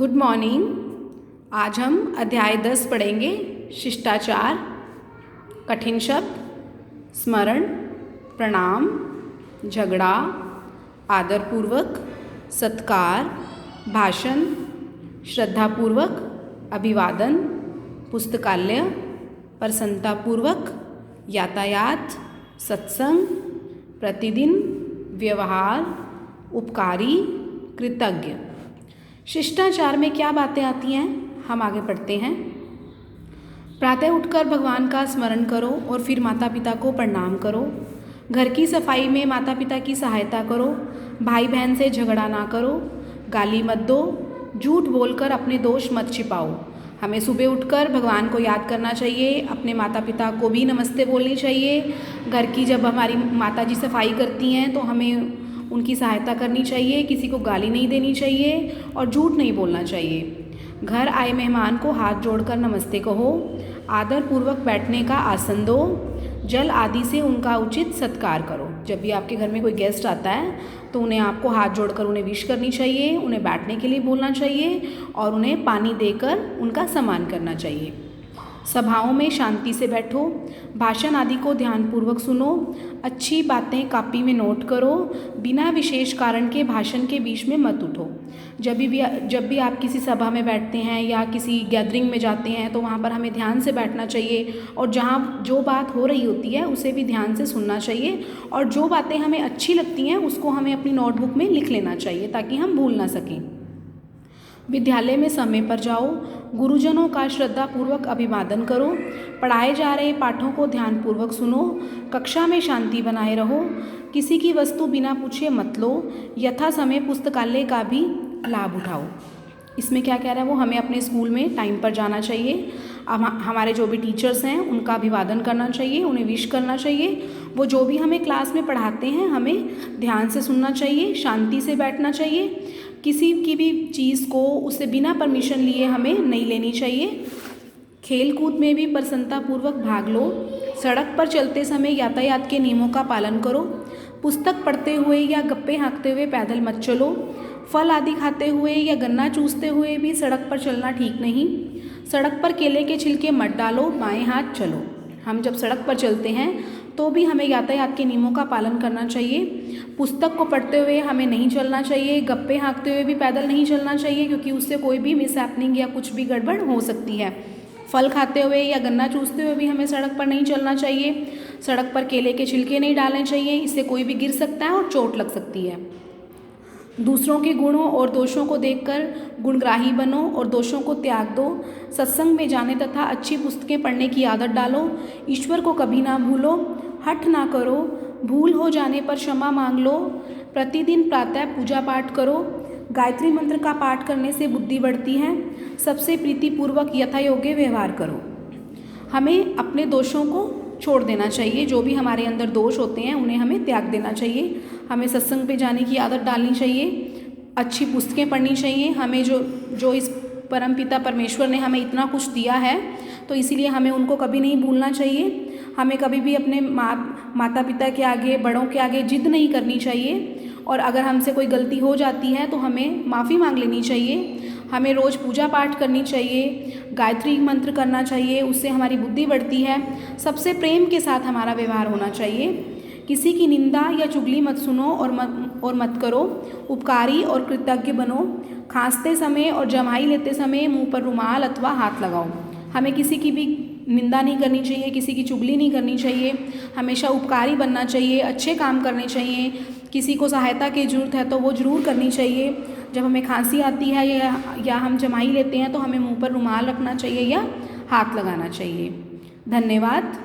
Good morning. आज हम अध्याय 10 पढ़ेंगे। शिष्टाचार, कठिन शब्द, स्मरण, प्रणाम, झगड़ा, आदरपूर्वक, सत्कार, भाषण, श्रद्धापूर्वक, अभिवादन, पुस्तकालय, प्रसन्नतापूर्वक, यातायात, सत्संग, प्रतिदिन, व्यवहार, उपकारी, कृतज्ञ। शिष्टाचार में क्या बातें आती हैं, हम आगे पढ़ते हैं। प्रातः उठकर भगवान का स्मरण करो और फिर माता पिता को प्रणाम करो। घर की सफाई में माता पिता की सहायता करो। भाई बहन से झगड़ा ना करो। गाली मत दो। झूठ बोलकर अपने दोष मत छिपाओ। हमें सुबह उठकर भगवान को याद करना चाहिए। अपने माता पिता को भी नमस्ते बोलनी चाहिए। घर की जब हमारी माता जी सफाई करती हैं तो हमें उनकी सहायता करनी चाहिए। किसी को गाली नहीं देनी चाहिए और झूठ नहीं बोलना चाहिए। घर आए मेहमान को हाथ जोड़कर नमस्ते कहो। आदरपूर्वक बैठने का आसन दो। जल आदि से उनका उचित सत्कार करो। जब भी आपके घर में कोई गेस्ट आता है तो उन्हें आपको हाथ जोड़कर उन्हें विश करनी चाहिए, उन्हें बैठने के लिए बोलना चाहिए और उन्हें पानी देकर उनका सम्मान करना चाहिए। सभाओं में शांति से बैठो। भाषण आदि को ध्यानपूर्वक सुनो। अच्छी बातें कापी में नोट करो। बिना विशेष कारण के भाषण के बीच में मत उठो। जब भी आप किसी सभा में बैठते हैं या किसी गैदरिंग में जाते हैं तो वहाँ पर हमें ध्यान से बैठना चाहिए और जहाँ जो बात हो रही होती है उसे भी ध्यान से सुनना चाहिए और जो बातें हमें अच्छी लगती हैं उसको हमें अपनी नोटबुक में लिख लेना चाहिए ताकि हम भूल ना सकें। विद्यालय में समय पर जाओ। गुरुजनों का श्रद्धापूर्वक अभिवादन करो। पढ़ाए जा रहे पाठों को ध्यानपूर्वक सुनो। कक्षा में शांति बनाए रहो। किसी की वस्तु बिना पूछे मत लो। यथा समय पुस्तकालय का भी लाभ उठाओ। इसमें क्या कह रहा है वो, हमें अपने स्कूल में टाइम पर जाना चाहिए। अब हमारे जो भी टीचर्स हैं उनका अभिवादन करना चाहिए, उन्हें विश करना चाहिए। वो जो भी हमें क्लास में पढ़ाते हैं हमें ध्यान से सुनना चाहिए, शांति से बैठना चाहिए। किसी की भी चीज़ को उससे बिना परमिशन लिए हमें नहीं लेनी चाहिए। खेल कूद में भी प्रसन्नतापूर्वक भाग लो। सड़क पर चलते समय यातायात के नियमों का पालन करो। पुस्तक पढ़ते हुए या गप्पे हाँकते हुए पैदल मत चलो। फल आदि खाते हुए या गन्ना चूसते हुए भी सड़क पर चलना ठीक नहीं। सड़क पर केले के छिलके मत डालो, बाएं हाथ चलो। हम जब सड़क पर चलते हैं तो भी हमें यातायात के नियमों का पालन करना चाहिए। पुस्तक को पढ़ते हुए हमें नहीं चलना चाहिए। गप्पे हाँकते हुए भी पैदल नहीं चलना चाहिए क्योंकि उससे कोई भी मिसहैपनिंग या कुछ भी गड़बड़ हो सकती है। फल खाते हुए या गन्ना चूसते हुए भी हमें सड़क पर नहीं चलना चाहिए। सड़क पर केले के छिलके नहीं डालने चाहिए, इससे कोई भी गिर सकता है और चोट लग सकती है। दूसरों के गुणों और दोषों को देखकर गुणग्राही बनो और दोषों को त्याग दो। सत्संग में जाने तथा अच्छी पुस्तकें पढ़ने की आदत डालो। ईश्वर को कभी ना भूलो। हठ ना करो। भूल हो जाने पर क्षमा मांग लो। प्रतिदिन प्रातः पूजा पाठ करो। गायत्री मंत्र का पाठ करने से बुद्धि बढ़ती है। सबसे प्रीतिपूर्वक यथा योग्य व्यवहार करो। हमें अपने दोषों को छोड़ देना चाहिए। जो भी हमारे अंदर दोष होते हैं उन्हें हमें त्याग देना चाहिए। हमें सत्संग पे जाने की आदत डालनी चाहिए। अच्छी पुस्तकें पढ़नी चाहिए। हमें जो इस परमपिता परमेश्वर ने हमें इतना कुछ दिया है तो इसीलिए हमें उनको कभी नहीं भूलना चाहिए। हमें कभी भी अपने माता पिता के आगे, बड़ों के आगे जिद नहीं करनी चाहिए और अगर हमसे कोई गलती हो जाती है तो हमें माफ़ी मांग लेनी चाहिए। हमें रोज़ पूजा पाठ करनी चाहिए, गायत्री मंत्र करना चाहिए, उससे हमारी बुद्धि बढ़ती है। सबसे प्रेम के साथ हमारा व्यवहार होना चाहिए। किसी की निंदा या चुगली मत सुनो और मत करो। उपकारी और कृतज्ञ बनो। खांसते समय और जमाई लेते समय मुंह पर रुमाल अथवा हाथ लगाओ। हमें किसी की भी निंदा नहीं करनी चाहिए, किसी की चुगली नहीं करनी चाहिए। हमेशा उपकारी बनना चाहिए, अच्छे काम करने चाहिए। किसी को सहायता की ज़रूरत है तो वो ज़रूर करनी चाहिए। जब हमें खांसी आती है या हम जमाई लेते हैं तो हमें मुंह पर रुमाल रखना चाहिए या हाथ लगाना चाहिए। धन्यवाद।